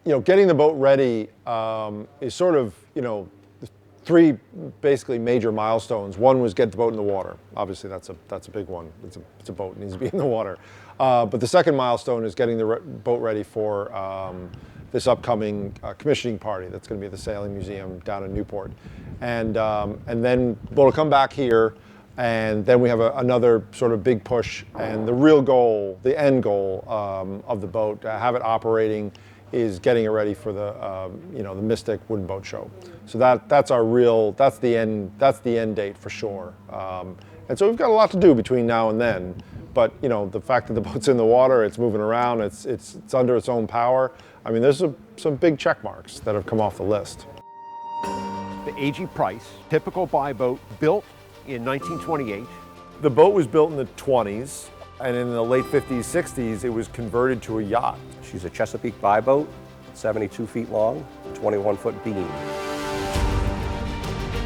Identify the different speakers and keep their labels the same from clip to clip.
Speaker 1: getting the boat ready is sort of, three basically major milestones. One was get the boat in the water. Obviously, that's a big one. It's a boat, it needs to be in the water. But the second milestone is getting the boat ready for this upcoming commissioning party that's going to be at the Sailing Museum down in Newport. And then the boat will come back here, and then we have another sort of big push. And the real goal, the end goal of the boat, to have it operating, is getting it ready for the Mystic Wooden Boat Show. So that's the end date for sure. And so we've got a lot to do between now and then. But the fact that the boat's in the water, it's moving around, it's under its own power. I mean, there's some big check marks that have come off the list.
Speaker 2: The A.G. Price, typical buy boat, built in 1928.
Speaker 1: The boat was built in the 20s, and in the late 50s, 60s, it was converted to a yacht.
Speaker 3: She's a Chesapeake buy boat, 72 feet long, 21-foot beam.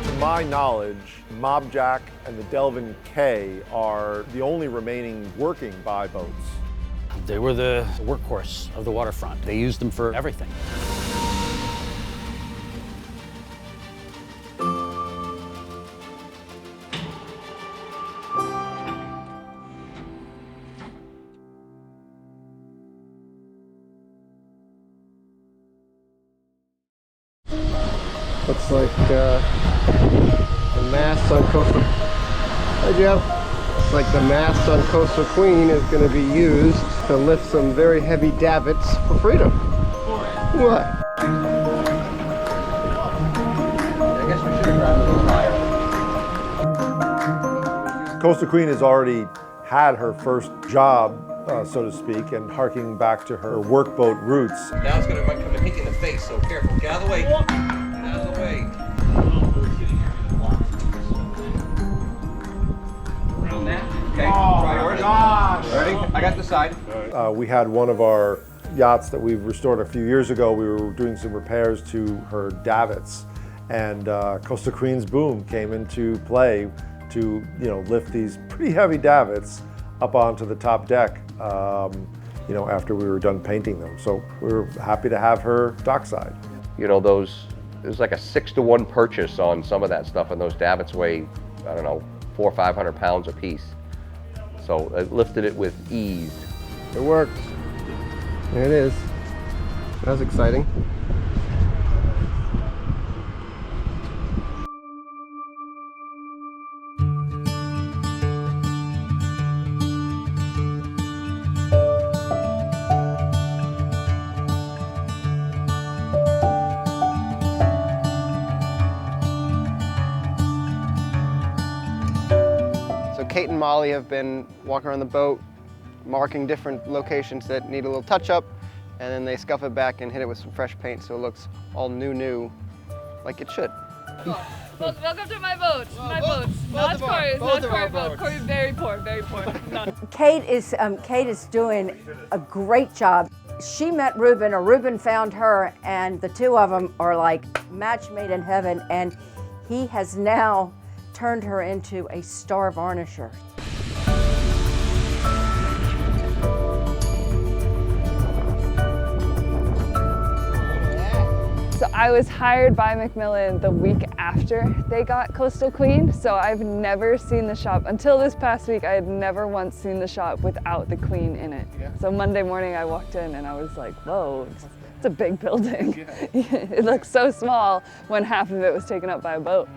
Speaker 1: To my knowledge, Mob Jack and the Delvin K are the only remaining working buy boats.
Speaker 4: They were the workhorse of the waterfront. They used them for everything.
Speaker 5: Looks like the mast on Coastal. Hi, Jeff. Looks like the mast on Coastal Queen is going to be used to lift some very heavy davits for freedom. What?
Speaker 3: I guess we should have grabbed a little higher.
Speaker 1: Coastal Queen has already had her first job, so to speak, and harking back to her workboat roots.
Speaker 6: Now it's going to come and hit you in the face, so careful. Get out of the way. Get out of the way. Okay, try yours. Ready? I got the side.
Speaker 1: We had one of our yachts that we've restored a few years ago. We were doing some repairs to her davits, and Coastal Queen's boom came into play to lift these pretty heavy davits up onto the top deck. After we were done painting them, so we were happy to have her dockside.
Speaker 3: There's like a 6-to-1 purchase on some of that stuff, and those davits weigh, I don't know, 400 or 500 pounds a piece. So it lifted it with ease.
Speaker 5: It worked. There it is. That was exciting. So Kate and Molly have been walking around the boat, marking different locations that need a little touch-up, and then they scuff it back and hit it with some fresh paint so it looks all new, like it should.
Speaker 7: Welcome to my boat. My boat. Not Corey's. Not Corey's boat. Corey's very poor. Very poor.
Speaker 8: Kate is doing a great job. She met Ruben, or Ruben found her, and the two of them are like match made in heaven. And he has now turned her into a star varnisher.
Speaker 7: So I was hired by Macmillan the week after they got Coastal Queen, so I've never seen the shop. Until this past week, I had never once seen the shop without the Queen in it. Yeah. So Monday morning I walked in and I was like, whoa, it's a big building. Yeah. It looks so small when half of it was taken up by a boat.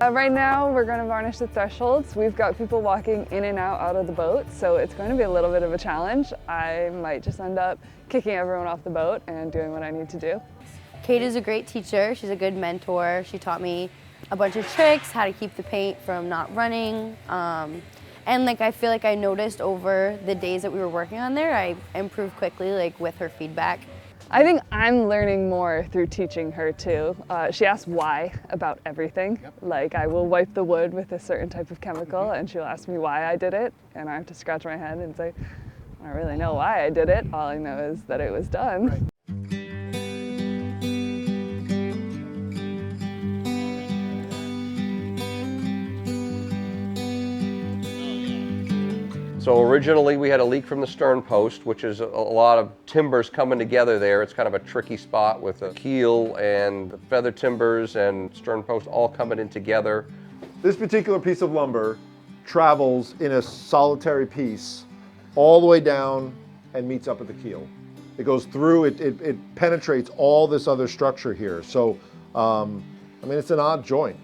Speaker 7: Right now, we're going to varnish the thresholds. We've got people walking in and out of the boat, so it's going to be a little bit of a challenge. I might just end up kicking everyone off the boat and doing what I need to do.
Speaker 9: Kate is a great teacher. She's a good mentor. She taught me a bunch of tricks, how to keep the paint from not running. And I feel like I noticed over the days that we were working on there, I improved quickly, with her feedback.
Speaker 7: I think I'm learning more through teaching her too. She asks why about everything. Like I will wipe the wood with a certain type of chemical and she'll ask me why I did it, and I have to scratch my head and say, I don't really know why I did it. All I know is that it was done. Right.
Speaker 3: So So originally we had a leak from the stern post, which is a lot of timbers coming together there. It's kind of a tricky spot with the keel and the feather timbers and stern post all coming in together.
Speaker 1: This particular piece of lumber travels in a solitary piece all the way down and meets up at the keel. It goes through, it penetrates all this other structure here. So, I mean, it's an odd joint.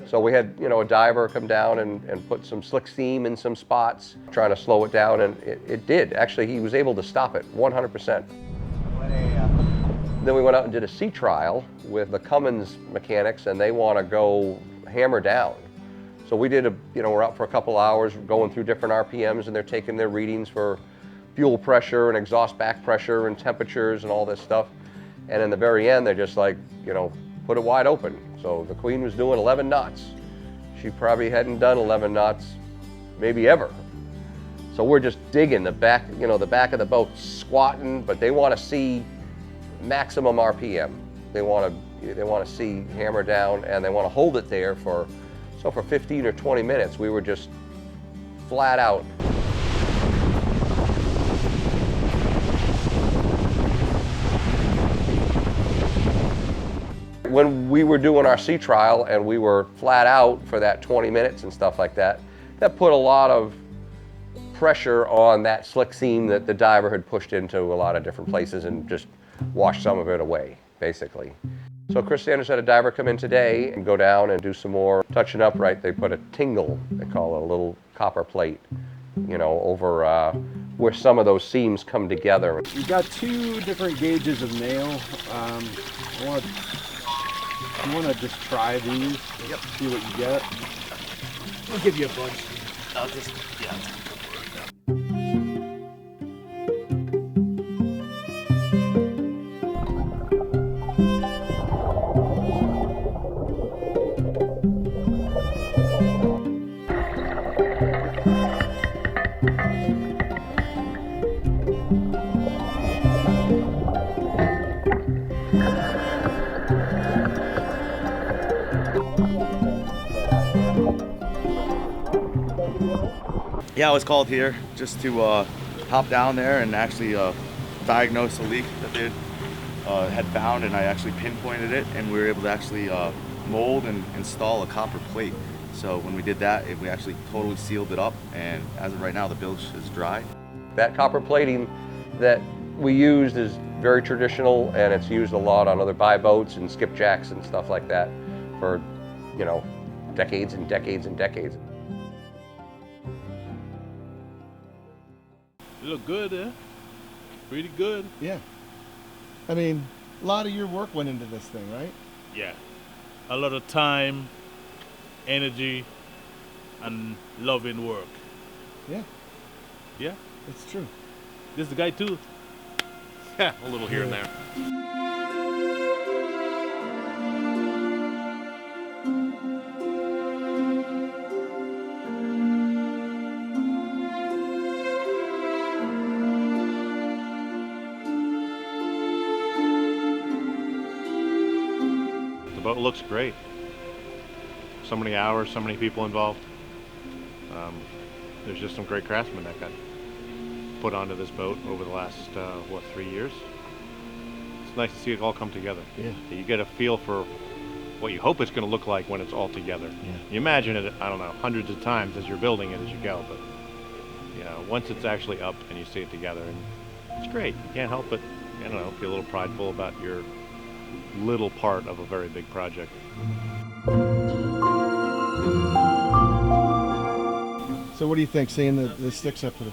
Speaker 3: So we had, a diver come down and put some slick seam in some spots, trying to slow it down, and it did. Actually, he was able to stop it 100%. Then we went out and did a sea trial with the Cummins mechanics, and they want to go hammer down. So we did we're out for a couple hours going through different RPMs, and they're taking their readings for fuel pressure and exhaust back pressure and temperatures and all this stuff. And in the very end, they're just like, put it wide open. So the Queen was doing 11 knots. She probably hadn't done 11 knots, maybe ever. So we're just digging the back, the back of the boat, squatting, but they want to see maximum RPM. They want to see hammer down, and they want to hold it there for 15 or 20 minutes. We were just flat out. When we were doing our sea trial and we were flat out for that 20 minutes and stuff like that, that put a lot of pressure on that slick seam that the diver had pushed into a lot of different places and just washed some of it away, basically. So Chris Sanders had a diver come in today and go down and do some more touching up, right? They put a tingle, they call it, a little copper plate, over where some of those seams come together.
Speaker 10: We've got two different gauges of nail. You want to just try these? Yep. See what you get?
Speaker 11: I'll give you a bunch. I'll just, yeah. Yeah, I was called here just to hop down there and actually diagnose a leak that they had found, and I actually pinpointed it, and we were able to actually mold and install a copper plate. So when we did that, we actually totally sealed it up, and as of right now, the bilge is dry.
Speaker 3: That copper plating that we used is very traditional, and it's used a lot on other buy boats and skipjacks and stuff like that for, decades and decades and decades.
Speaker 12: You look good, eh? Pretty good.
Speaker 13: Yeah. I mean, a lot of your work went into this thing, right?
Speaker 12: Yeah. A lot of time, energy, and loving work.
Speaker 13: Yeah.
Speaker 12: Yeah?
Speaker 13: It's true.
Speaker 12: This is the guy too. Yeah, a little here and there. The boat looks great. So many hours, so many people involved. There's just some great craftsmen that got put onto this boat over the last, 3 years. It's nice to see it all come together.
Speaker 13: Yeah.
Speaker 12: You get a feel for what you hope it's going to look like when it's all together.
Speaker 13: Yeah.
Speaker 12: You imagine it, I don't know, hundreds of times as you're building it as you go, but once it's actually up and you see it together, and it's great. You can't help but, feel a little prideful about your little part of a very big project.
Speaker 13: So what do you think, seeing the sticks up to the...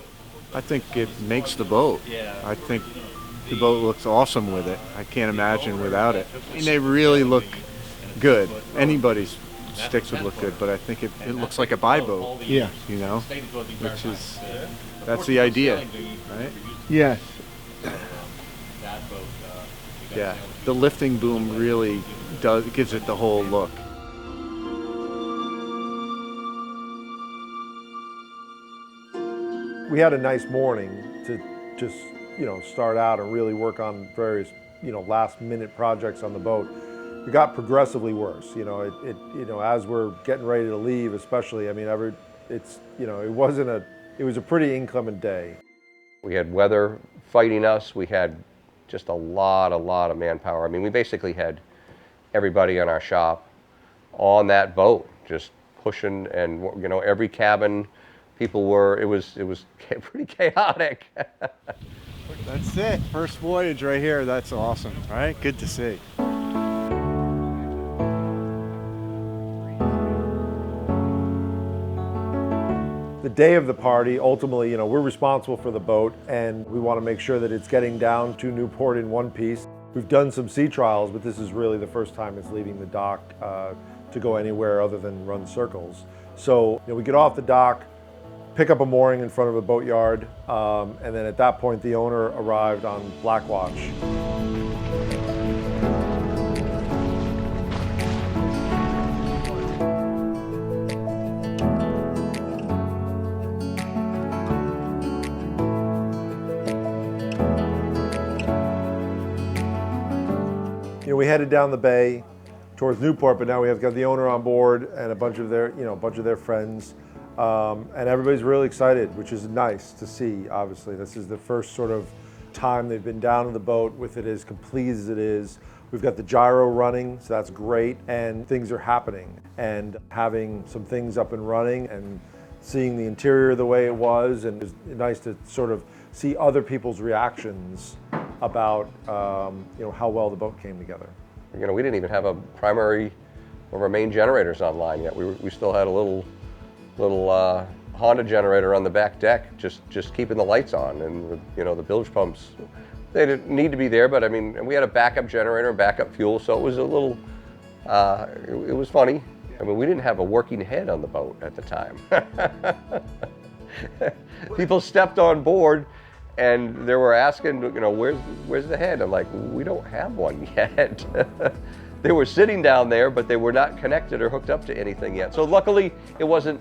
Speaker 10: I think it makes the boat. I think the boat looks awesome with it. I can't imagine without it. I mean, they really look good. Anybody's sticks would look good, but I think it looks like a buy boat.
Speaker 13: Yeah.
Speaker 10: Which is, that's the idea, right?
Speaker 13: Yeah.
Speaker 10: Yeah. The lifting boom really gives it the whole look.
Speaker 1: We had a nice morning to just, start out and really work on various, last minute projects on the boat. It got progressively worse, as we're getting ready to leave, especially, it's, you know, it was a pretty inclement day.
Speaker 3: We had weather fighting us. We had just a lot of manpower. I mean, we basically had everybody in our shop on that boat, just pushing, and you know, every cabin, people were. It was pretty chaotic.
Speaker 10: That's it. First voyage right here. That's awesome. All right, good to see.
Speaker 1: The day of the party, ultimately, you know, we're responsible for the boat, and we want to make sure that it's getting down to Newport in one piece. We've done some sea trials, but this is really the first time it's leaving the dock to go anywhere other than run circles. So, you know, we get off the dock, pick up a mooring in front of a boatyard, and then at that point the owner arrived on Black Watch. You know, we headed down the bay towards Newport, but now we have got the owner on board and a bunch of their friends, and everybody's really excited, which is nice to see. Obviously, this is the first sort of time they've been down in the boat with it as complete as it is. We've got the gyro running, so that's great, and things are happening. And having some things up and running and seeing the interior the way it was, and it's nice to sort of see other people's reactions about you know, how well the boat came together.
Speaker 3: You know, we didn't even have a primary, one of our main generators online yet. We still had a little Honda generator on the back deck, just keeping the lights on, and you know, the bilge pumps, they didn't need to be there, but I mean, and we had a backup generator and backup fuel, so it was a little, it was funny. I mean, we didn't have a working head on the boat at the time. People stepped on board and they were asking, you know, where's the head? I'm like, we don't have one yet. They were sitting down there, but they were not connected or hooked up to anything yet. So luckily it was, you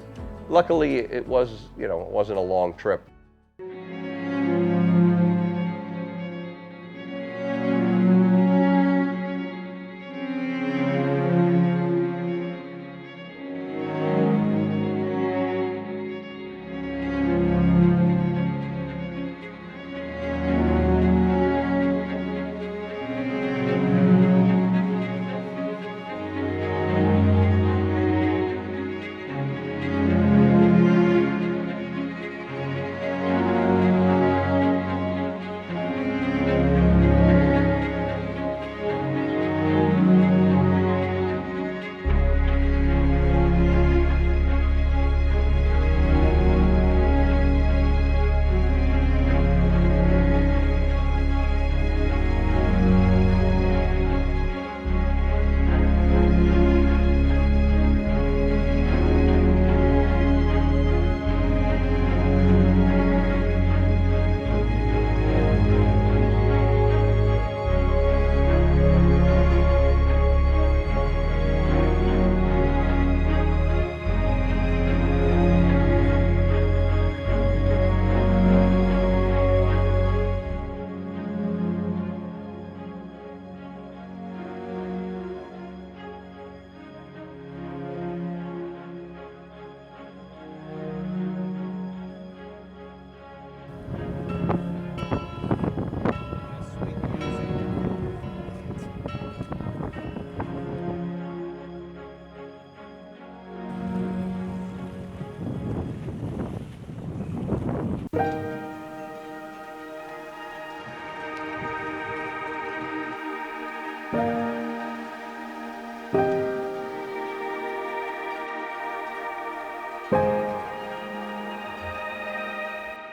Speaker 3: know, it wasn't a long trip.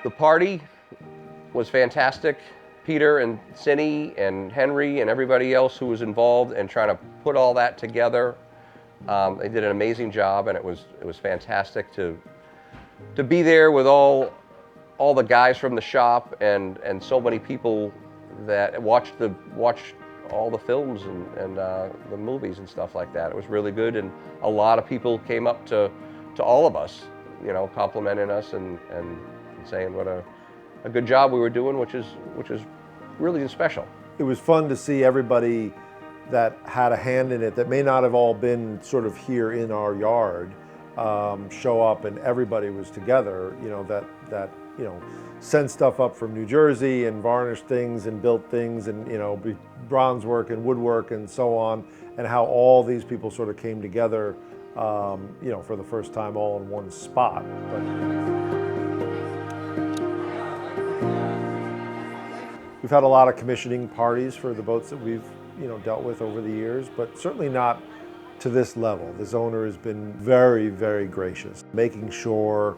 Speaker 3: The party was fantastic. Peter and Cindy and Henry and everybody else who was involved in trying to put all that together, they did an amazing job, and it was fantastic to be there with all the guys from the shop and so many people that watched all the films and the movies and stuff like that. It was really good, and a lot of people came up to all of us, you know, complimenting us and saying what a good job we were doing, which is really special.
Speaker 1: It was fun to see everybody that had a hand in it that may not have all been sort of here in our yard, show up and everybody was together, you know, that you know, sent stuff up from New Jersey and varnished things and built things and, you know, bronze work and woodwork and so on, and how all these people sort of came together, you know, for the first time all in one spot. We've had a lot of commissioning parties for the boats that we've, you know, dealt with over the years, but certainly not to this level. This owner has been very, very gracious, making sure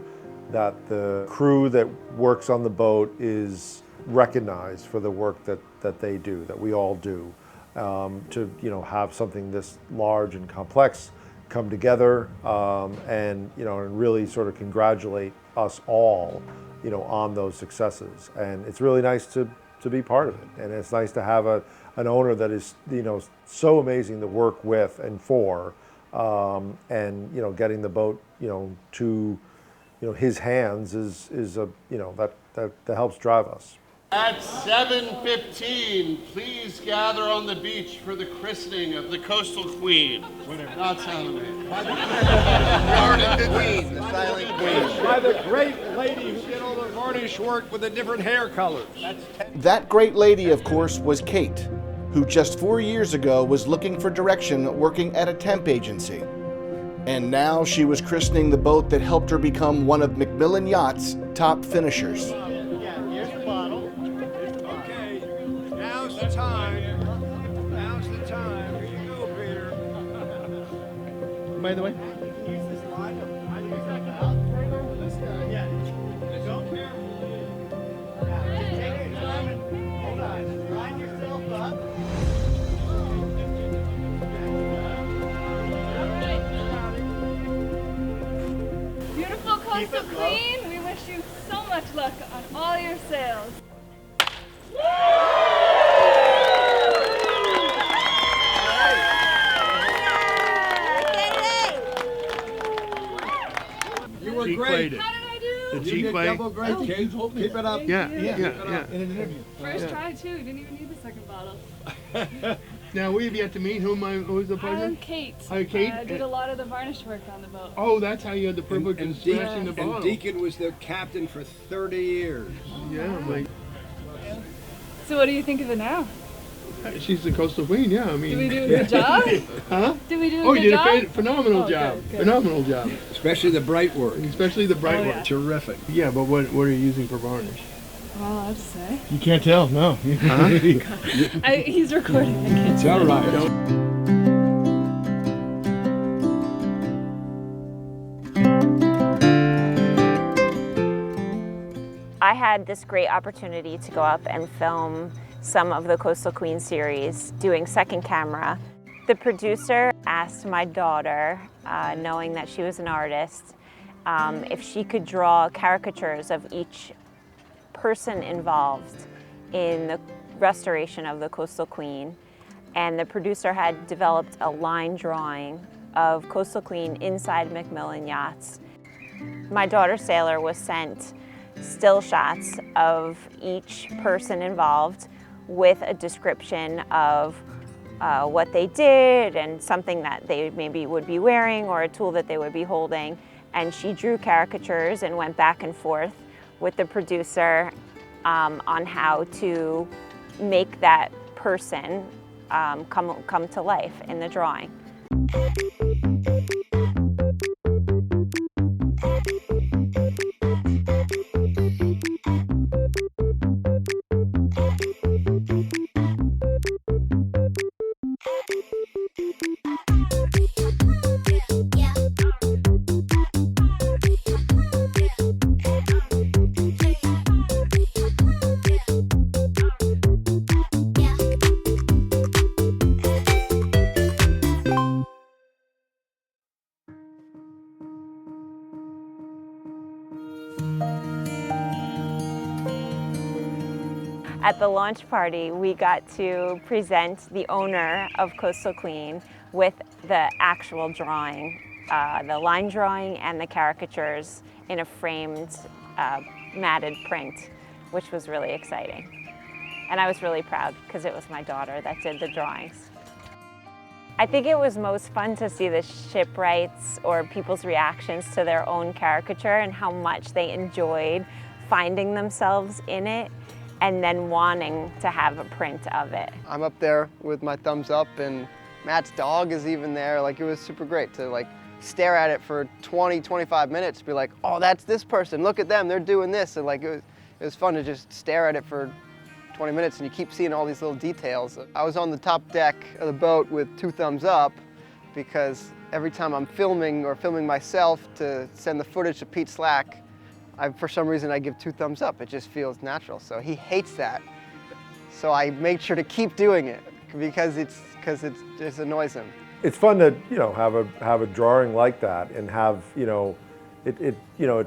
Speaker 1: that the crew that works on the boat is recognized for the work that they do, that we all do. To, you know, have something this large and complex come together and, you know, and really sort of congratulate us all, you know, on those successes. And it's really nice to be part of it. And it's nice to have an owner that is, you know, so amazing to work with and for, and, you know, getting the boat, you know, to, you know, his hands is a, you know, that helps drive us.
Speaker 14: At 7:15, please gather on the beach for the christening of the Coastal Queen. Whatever. Not sound amazing.
Speaker 2: The Queen, the silent Queen. By the great lady who did all the varnish work with the different hair colors.
Speaker 15: That great lady, of course, was Kate, who just 4 years ago was looking for direction working at a temp agency. And now she was christening the boat that helped her become one of Macmillan Yacht's top finishers.
Speaker 2: Here's the bottle. Okay, now's the time. Now's the time. Here you go, Peter.
Speaker 13: By the way,
Speaker 7: Beautiful Coastal Queen, we wish you so much luck on all your sails.
Speaker 2: You were great.
Speaker 7: How did I do?
Speaker 2: The G-Quay.
Speaker 13: double great.
Speaker 2: Okay.
Speaker 13: Keep it up.
Speaker 2: Yeah.
Speaker 13: In an interview.
Speaker 7: First try too, you didn't even need the second bottle.
Speaker 13: Now we have yet to meet. Who was the partner?
Speaker 7: I'm Kate.
Speaker 13: Hi, Kate.
Speaker 7: I did a lot of the varnish work on the boat.
Speaker 13: Oh, that's how you had the privilege of smashing the bottle.
Speaker 2: And Deacon was the captain for 30 years.
Speaker 13: Yeah, like
Speaker 7: So what do you think of it now?
Speaker 13: she's the Coastal Queen. Yeah, I mean.
Speaker 7: Did we do a good job?
Speaker 13: Huh?
Speaker 7: Did we do a
Speaker 13: Oh,
Speaker 7: good
Speaker 13: you did
Speaker 7: job?
Speaker 13: a phenomenal job.
Speaker 7: Good, good.
Speaker 13: Phenomenal job.
Speaker 2: Especially the bright work.
Speaker 13: Especially the bright
Speaker 7: Oh,
Speaker 13: work.
Speaker 7: yeah.
Speaker 2: Terrific.
Speaker 13: Yeah, but what are you using for varnish?
Speaker 7: Well, I'll have to say.
Speaker 13: You can't tell, no.
Speaker 7: He's recording. I can't
Speaker 2: It's all right.
Speaker 16: I had this great opportunity to go up and film some of the Coastal Queen series, doing second camera. The producer asked my daughter, knowing that she was an artist, if she could draw caricatures of each person involved in the restoration of the Coastal Queen. And the producer had developed a line drawing of Coastal Queen inside Macmillan Yachts. My daughter Sailor was sent still shots of each person involved with a description of what they did and something that they maybe would be wearing or a tool that they would be holding. And she drew caricatures and went back and forth with the producer on how to make that person come to life in the drawing. At the launch party, we got to present the owner of Coastal Queen with the actual drawing, the line drawing and the caricatures in a framed, matted print, which was really exciting. And I was really proud because it was my daughter that did the drawings. I think it was most fun to see the shipwrights or people's reactions to their own caricature and how much they enjoyed finding themselves in it and then wanting to have a print of it.
Speaker 5: I'm up there with my thumbs up, and Matt's dog is even there. Like, it was super great to like stare at it for 20, 25 minutes, be like, oh, that's this person, look at them, they're doing this. And like, it was fun to just stare at it for 20 minutes, and you keep seeing all these little details. I was on the top deck of the boat with 2 thumbs up because every time I'm filming or filming myself to send the footage to Pete Slack, for some reason I give 2 thumbs up. It just feels natural. So he hates that. So I make sure to keep doing it because it just annoys him.
Speaker 1: It's fun to have a drawing like that and have it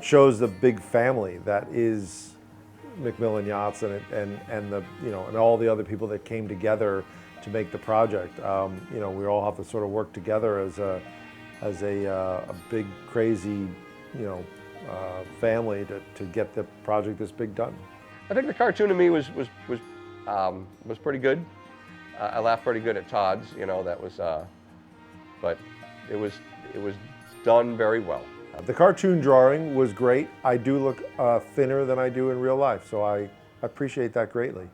Speaker 1: shows the big family that is Macmillan Yachts and the and all the other people that came together to make the project. We all have to sort of work together as a big crazy family to get the project this big done.
Speaker 3: I think the cartoon to me was pretty good. I laughed pretty good at Todd's. That was, but it was done very well.
Speaker 1: The cartoon drawing was great. I do look thinner than I do in real life, so I appreciate that greatly.